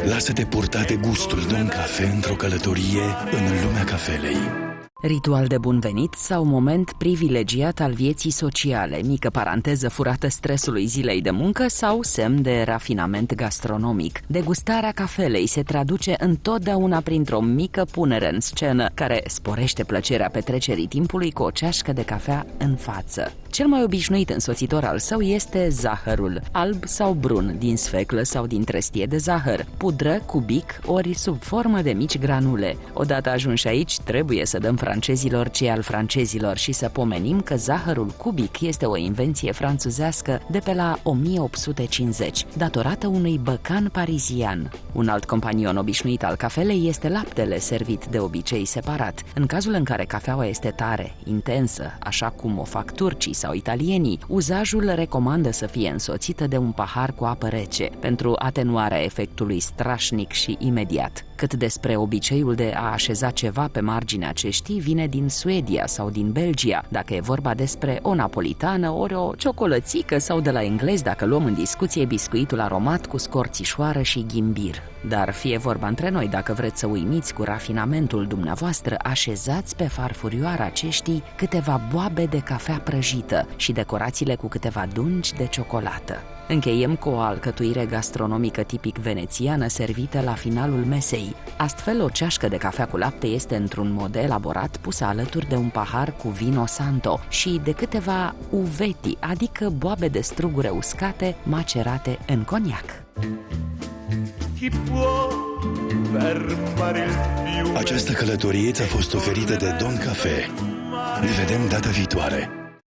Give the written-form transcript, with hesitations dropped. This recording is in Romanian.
Lasă-te purta de gustul de un cafe într-o călătorie în lumea cafelei. Ritual de bun venit sau moment privilegiat al vieții sociale, mică paranteză furată stresului zilei de muncă sau semn de rafinament gastronomic. Degustarea cafelei se traduce întotdeauna printr-o mică punere în scenă care sporește plăcerea petrecerii timpului cu o ceașcă de cafea în față. Cel mai obișnuit însoțitor al său este zahărul, alb sau brun, din sfeclă sau din trestie de zahăr, pudră, cubic, ori sub formă de mici granule. Odată ajunși aici, trebuie să dăm francezilor ce al francezilor și să pomenim că zahărul cubic este o invenție franțuzească de pe la 1850, datorată unui băcan parizian. Un alt companion obișnuit al cafelei este laptele, servit de obicei separat. În cazul în care cafeaua este tare, intensă, așa cum o fac turcii sau italienii, uzajul recomandă să fie însoțită de un pahar cu apă rece, pentru atenuarea efectului strașnic și imediat. Cât despre obiceiul de a așeza ceva pe marginea ceștii, vine din Suedia sau din Belgia, dacă e vorba despre o napolitană, ori o ciocolățică, sau de la englezi dacă luăm în discuție biscuitul aromat cu scorțișoară și ghimbir. Dar fie vorba între noi, dacă vreți să uimiți cu rafinamentul dumneavoastră, așezați pe farfurioara ceștii câteva boabe de cafea prăjită și decorațiile cu câteva dungi de ciocolată. Încheiem cu o alcătuire gastronomică tipic venețiană servită la finalul mesei. Astfel, o ceașcă de cafea cu lapte este într-un mod elaborat pusă alături de un pahar cu vino santo și de câteva uveti, adică boabe de strugure uscate macerate în coniac. Această călătorie ți-a fost oferită de Don Cafe. Ne vedem data viitoare.